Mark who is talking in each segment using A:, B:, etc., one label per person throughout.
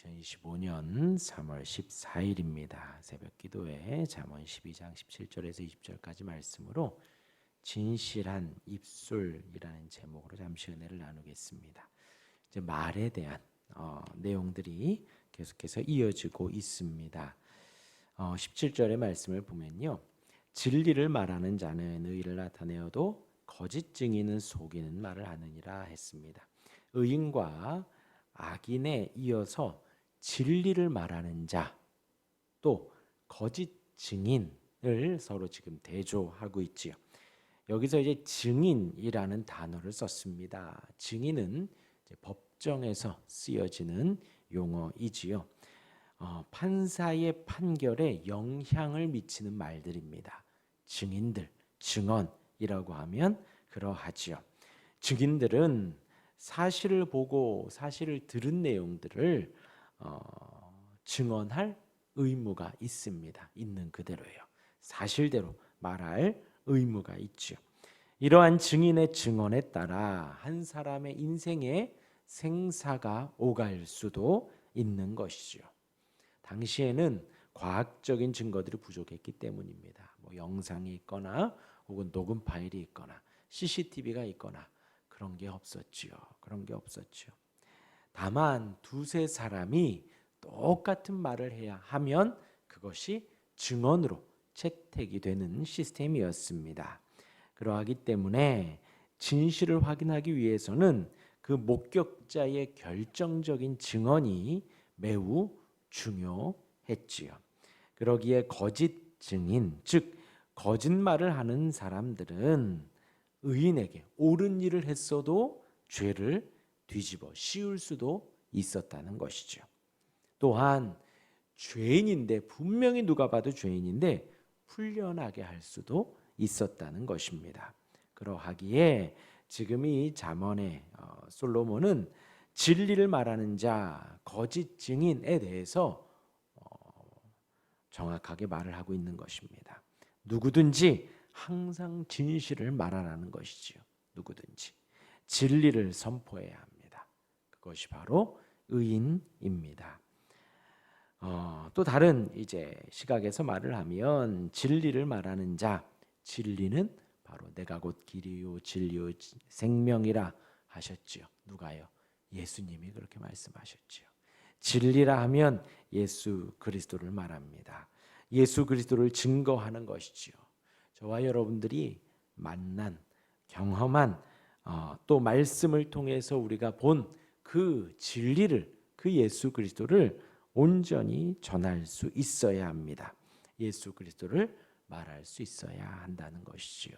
A: 2025년 3월 14일입니다. 새벽 기도회 잠언 12장 17절에서 20절까지 말씀으로 진실한 입술이라는 제목으로 잠시 은혜를 나누겠습니다. 이제 말에 대한 내용들이 계속해서 이어지고 있습니다. 17절의 말씀을 보면요. 진리를 말하는 자는 의를 나타내어도 거짓 증인은 속이는 말을 하느니라 했습니다. 의인과 악인에 이어서 진리를 말하는 자, 또 거짓 증인을 서로 지금 대조하고 있지요. 여기서 이제 증인이라는 단어를 썼습니다. 증인은 이제 법정에서 쓰여지는 용어이지요. 판사의 판결에 영향을 미치는 말들입니다. 증인들, 증언이라고 하면 그러하지요. 증인들은 사실을 보고 사실을 들은 내용들을 증언할 의무가 있습니다. 있는 그대로예요. 사실대로 말할 의무가 있죠. 이러한 증인의 증언에 따라 한 사람의 인생에 생사가 오갈 수도 있는 것이죠. 당시에는 과학적인 증거들이 부족했기 때문입니다. 영상이 있거나 혹은 녹음 파일이 있거나 CCTV가 있거나 그런 게 없었지요. 다만 두세 사람이 똑같은 말을 해야 하면 그것이 증언으로 채택이 되는 시스템이었습니다. 그러하기 때문에 진실을 확인하기 위해서는 그 목격자의 결정적인 증언이 매우 중요했지요. 그러기에 거짓 증인, 즉 거짓말을 하는 사람들은 의인에게 옳은 일을 했어도 죄를 뒤집어 씌울 수도 있었다는 것이죠. 또한 죄인인데 분명히 누가 봐도 죄인인데 풀려나게 할 수도 있었다는 것입니다. 그러하기에 지금 이 잠언의 솔로몬은 진리를 말하는 자, 거짓 증인에 대해서 정확하게 말을 하고 있는 것입니다. 누구든지 항상 진실을 말하라는 것이지요. 누구든지 진리를 선포해야 합니다. 그것이 바로 의인입니다. 또 다른 이제 시각에서 말을 하면 진리를 말하는 자, 진리는 바로 내가 곧 길이요 진리요 생명이라 하셨지요. 누가요? 예수님이 그렇게 말씀하셨지요. 진리라 하면 예수 그리스도를 말합니다. 예수 그리스도를 증거하는 것이지요. 저와 여러분들이 만난 경험한 또 말씀을 통해서 우리가 본 그 진리를, 그 예수 그리스도를 온전히 전할 수 있어야 합니다. 예수 그리스도를 말할 수 있어야 한다는 것이지요.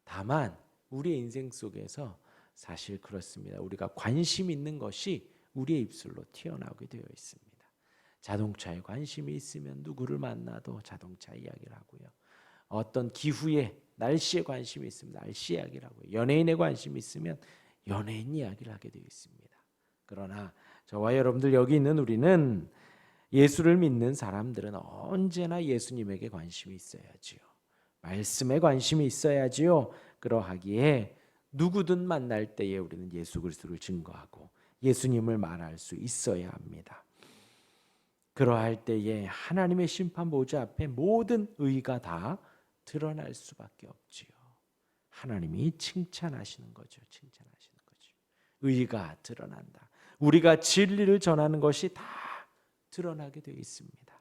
A: 다만 우리의 인생 속에서 사실 그렇습니다. 우리가 관심 있는 것이 우리의 입술로 튀어나오게 되어 있습니다. 자동차에 관심이 있으면 누구를 만나도 자동차 이야기를 하고요. 어떤 기후에, 날씨에 관심이 있으면 날씨 이야기를 하고요. 연예인에 관심이 있으면 연예인 이야기를 하게 되어 있습니다. 그러나 저와 여러분들 여기 있는 우리는 예수를 믿는 사람들은 언제나 예수님에게 관심이 있어야지요. 말씀에 관심이 있어야지요. 그러하기에 누구든 만날 때에 우리는 예수 그리스도를 증거하고 예수님을 말할 수 있어야 합니다. 그러할 때에 하나님의 심판 보좌 앞에 모든 의가 다 드러날 수밖에 없지요. 하나님이 칭찬하시는 거죠. 의가 드러난다. 우리가 진리를 전하는 것이 다 드러나게 되어 있습니다.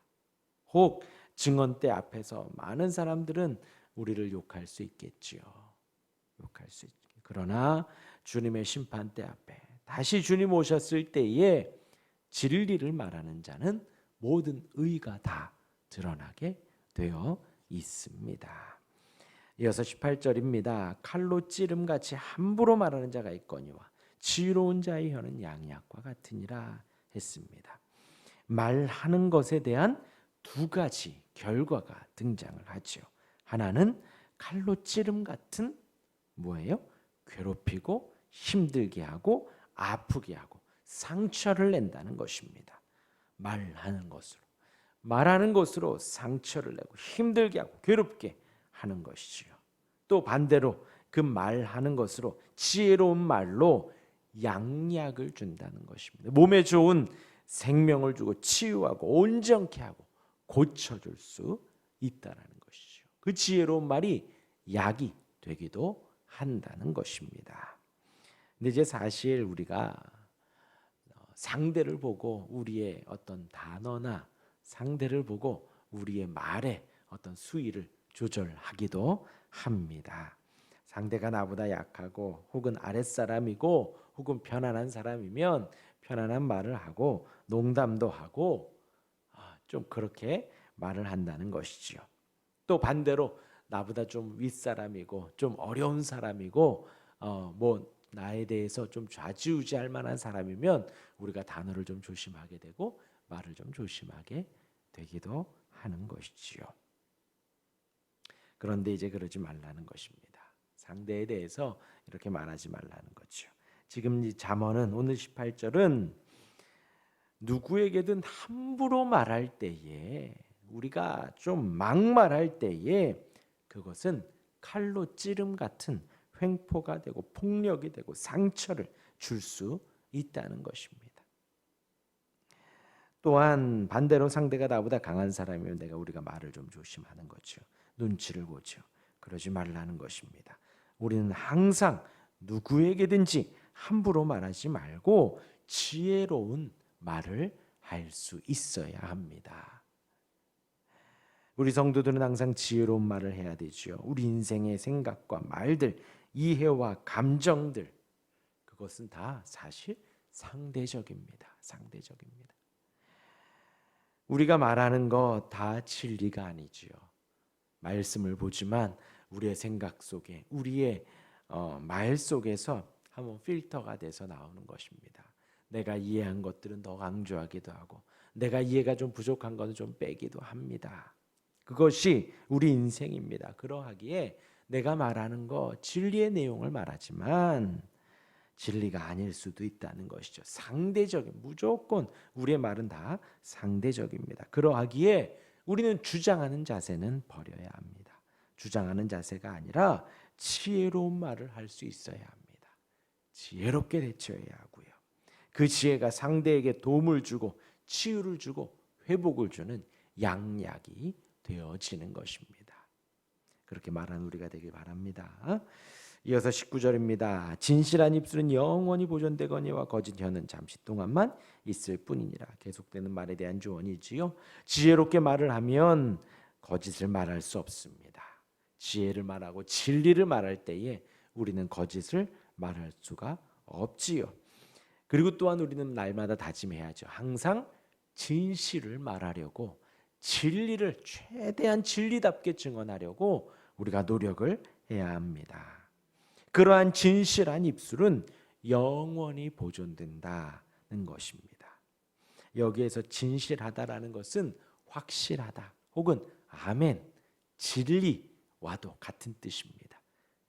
A: 혹 증언대 앞에서 많은 사람들은 우리를 욕할 수 있겠지요. 그러나 주님의 심판대 앞에 다시 주님 오셨을 때에 진리를 말하는 자는 모든 의가 다 드러나게 되어 있습니다. 이어서 18절입니다. 칼로 찌름같이 함부로 말하는 자가 있거니와 지혜로운 자의 혀는 양약과 같으니라 했습니다. 말하는 것에 대한 두 가지 결과가 등장을 하죠. 하나는 칼로 찌름 같은 뭐예요? 괴롭히고 힘들게 하고 아프게 하고 상처를 낸다는 것입니다. 말하는 것으로 상처를 내고 힘들게 하고 괴롭게 하는 것이지요. 또 반대로 그 말하는 것으로 지혜로운 말로 양약을 준다는 것입니다. 몸에 좋은 생명을 주고 치유하고 온전케 하고 고쳐줄 수 있다라는 것이죠. 그 지혜로운 말이 약이 되기도 한다는 것입니다. 근데 이제 사실 우리가 상대를 보고 우리의 어떤 단어나 상대를 보고 우리의 말에 어떤 수위를 조절하기도 합니다. 상대가 나보다 약하고 혹은 아랫사람이고 혹은 편안한 사람이면 편안한 말을 하고 농담도 하고 좀 그렇게 말을 한다는 것이지요. 또 반대로 나보다 좀 윗사람이고 좀 어려운 사람이고 뭐 나에 대해서 좀 좌지우지할 만한 사람이면 우리가 단어를 좀 조심하게 되고 말을 좀 조심하게 되기도 하는 것이지요. 그런데 이제 그러지 말라는 것입니다. 상대에 대해서 이렇게 말하지 말라는 거죠. 지금 이 잠언은 오늘 18절은 누구에게든 함부로 말할 때에 우리가 좀 막말할 때에 그것은 칼로 찌름 같은 횡포가 되고 폭력이 되고 상처를 줄 수 있다는 것입니다. 또한 반대로 상대가 나보다 강한 사람이면 우리가 말을 좀 조심하는 거죠. 눈치를 보죠. 그러지 말라는 것입니다. 우리는 항상 누구에게든지 함부로 말하지 말고 지혜로운 말을 할 수 있어야 합니다. 우리 성도들은 항상 지혜로운 말을 해야 되죠. 우리 인생의 생각과 말들, 이해와 감정들 그것은 다 사실 상대적입니다. 상대적입니다. 우리가 말하는 거 다 진리가 아니지요. 말씀을 보지만 우리의 생각 속에 우리의 말 속에서 한번 필터가 돼서 나오는 것입니다. 내가 이해한 것들은 더 강조하기도 하고 내가 이해가 좀 부족한 것은 좀 빼기도 합니다. 그것이 우리 인생입니다. 그러하기에 내가 말하는 거 진리의 내용을 말하지만 진리가 아닐 수도 있다는 것이죠. 상대적인 무조건 우리의 말은 다 상대적입니다. 그러하기에 우리는 주장하는 자세는 버려야 합니다. 주장하는 자세가 아니라 지혜로운 말을 할 수 있어야 합니다. 지혜롭게 대처해야 하고요. 그 지혜가 상대에게 도움을 주고 치유를 주고 회복을 주는 양약이 되어지는 것입니다. 그렇게 말하는 우리가 되길 바랍니다. 이어서 19절입니다. 진실한 입술은 영원히 보존되거니와 거짓 혀는 잠시 동안만 있을 뿐이니라. 계속되는 말에 대한 조언이지요. 지혜롭게 말을 하면 거짓을 말할 수 없습니다. 지혜를 말하고 진리를 말할 때에 우리는 거짓을 말할 수가 없지요. 그리고 또한 우리는 날마다 다짐해야죠. 항상 진실을 말하려고 진리를 최대한 진리답게 증언하려고 우리가 노력을 해야 합니다. 그러한 진실한 입술은 영원히 보존된다는 것입니다. 여기에서 진실하다라는 것은 확실하다 혹은 아멘, 진리와도 같은 뜻입니다.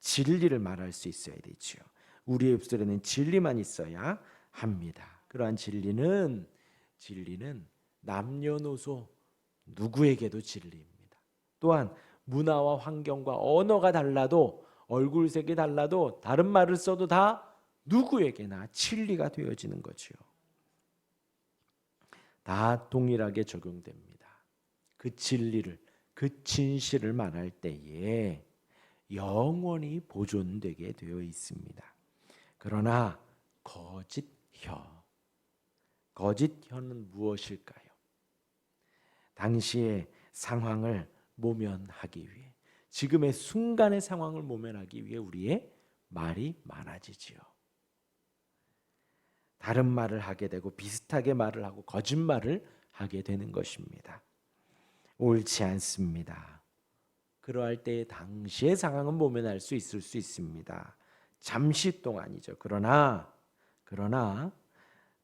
A: 진리를 말할 수 있어야 되지요. 우리의 입술에는 진리만 있어야 합니다. 그러한 진리는 남녀노소 누구에게도 진리입니다. 또한 문화와 환경과 언어가 달라도 얼굴색이 달라도 다른 말을 써도 다 누구에게나 진리가 되어지는 거지요. 다 동일하게 적용됩니다. 그 진리를 그 진실을 말할 때에 영원히 보존되게 되어 있습니다. 그러나 거짓 혀는 무엇일까요? 당시의 상황을 모면하기 위해 지금의 순간의 상황을 모면하기 위해 우리의 말이 많아지지요. 다른 말을 하게 되고 비슷하게 말을 하고 거짓말을 하게 되는 것입니다. 옳지 않습니다. 그러할 때 당시의 상황은 모면할 수 있을 수 있습니다. 잠시 동안이죠. 그러나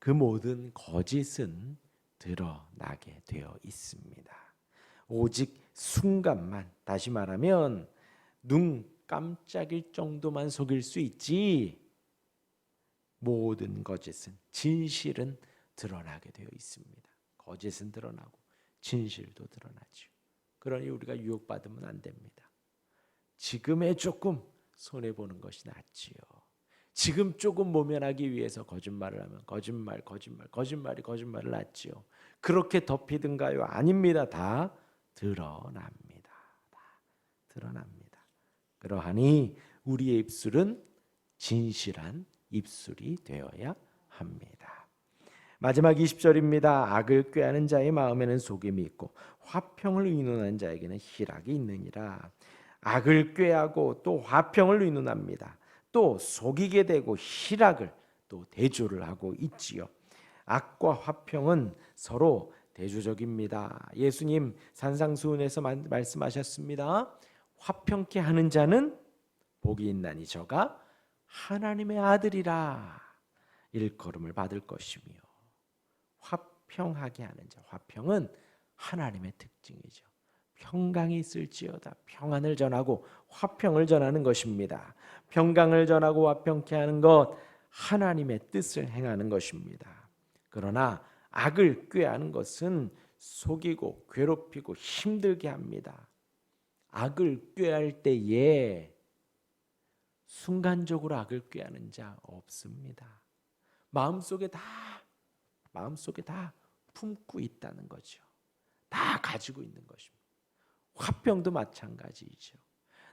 A: 그 모든 거짓은 드러나게 되어 있습니다. 오직 순간만, 다시 말하면 눈 깜짝일 정도만 속일 수 있지 모든 거짓은, 진실은 드러나게 되어 있습니다. 거짓은 드러나고 진실도 드러나죠. 그러니 우리가 유혹받으면 안 됩니다. 지금에 조금 손해보는 것이 낫지요. 지금 조금 모면하기 위해서 거짓말을 하면 거짓말이 낫지요. 그렇게 덮이든가요? 아닙니다. 다 드러납니다. 다 드러납니다. 그러하니 우리의 입술은 진실한 입술이 되어야 합니다. 마지막 20절입니다. 악을 꾀하는 자의 마음에는 속임이 있고 화평을 의논하는 자에게는 희락이 있느니라. 악을 꾀하고 또 화평을 의논합니다. 또 속이게 되고 희락을 또 대조를 하고 있지요. 악과 화평은 서로 대조적입니다. 예수님 산상수훈에서 말씀하셨습니다. 화평케 하는 자는 복이 있나니 저가 하나님의 아들이라 일컬음을 받을 것이며, 화평하게 하는 자, 화평은 하나님의 특징이죠. 평강이 있을지어다. 평안을 전하고 화평을 전하는 것입니다. 평강을 전하고 화평케 하는 것, 하나님의 뜻을 행하는 것입니다. 그러나 악을 꾀하는 것은 속이고 괴롭히고 힘들게 합니다. 악을 꾀할 때에 순간적으로 악을 꾀하는 자 없습니다. 마음속에 다 품고 있다는 거죠. 다 가지고 있는 것입니다. 화평도 마찬가지이죠.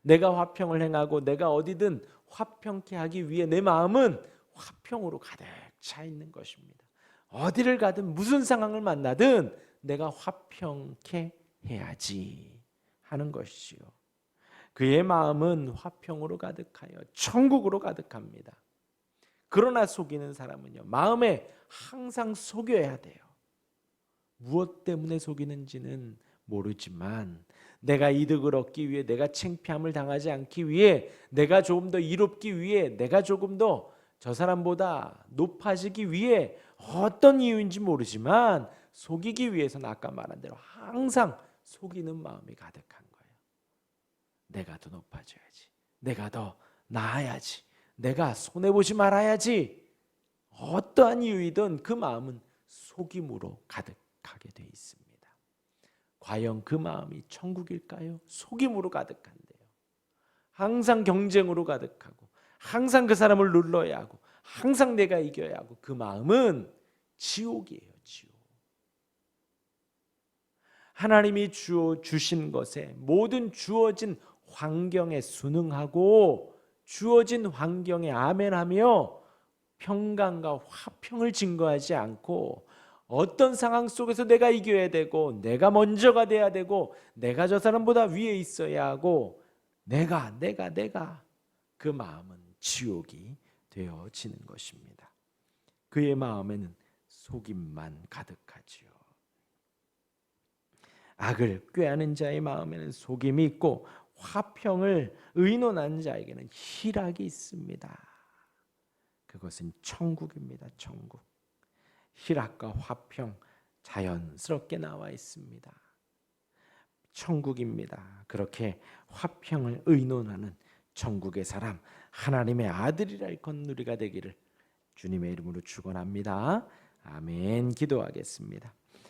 A: 내가 화평을 행하고 내가 어디든 화평케 하기 위해 내 마음은 화평으로 가득 차 있는 것입니다. 어디를 가든 무슨 상황을 만나든 내가 화평케 해야지 하는 것이지요. 그의 마음은 화평으로 가득하여 천국으로 가득합니다. 그러나 속이는 사람은요, 마음에 항상 속여야 돼요. 무엇 때문에 속이는지는 모르지만 내가 이득을 얻기 위해, 내가 창피함을 당하지 않기 위해, 내가 조금 더 이롭기 위해, 내가 조금 더 저 사람보다 높아지기 위해, 어떤 이유인지 모르지만 속이기 위해서는 아까 말한 대로 항상 속이는 마음이 가득한 거예요. 내가 더 높아져야지, 내가 더 나아야지, 내가 손해보지 말아야지. 어떠한 이유이든 그 마음은 속임으로 가득하게 돼 있습니다. 과연 그 마음이 천국일까요? 속임으로 가득한데요. 항상 경쟁으로 가득하고, 항상 그 사람을 눌러야 하고, 항상 내가 이겨야 하고, 그 마음은 지옥이에요. 지옥. 하나님이 주신 것에, 모든 주어진 환경에 순응하고 주어진 환경에 아멘하며 평강과 화평을 증거하지 않고, 어떤 상황 속에서 내가 이겨야 되고, 내가 먼저가 돼야 되고, 내가 저 사람보다 위에 있어야 하고, 내가 그 마음은 지옥이 되어지는 것입니다. 그의 마음에는 속임만 가득하지요. 악을 꾀하는 자의 마음에는 속임이 있고 화평을 의논하는 자에게는 희락이 있습니다. 그것은 천국입니다. 천국. 희락과 화평 자연스럽게 나와 있습니다. 천국입니다. 그렇게 화평을 의논하는 천국의 사람, 하나님의 아들이라 일컫는 우리가 되기를 주님의 이름으로 축원합니다. 아멘. 기도하겠습니다.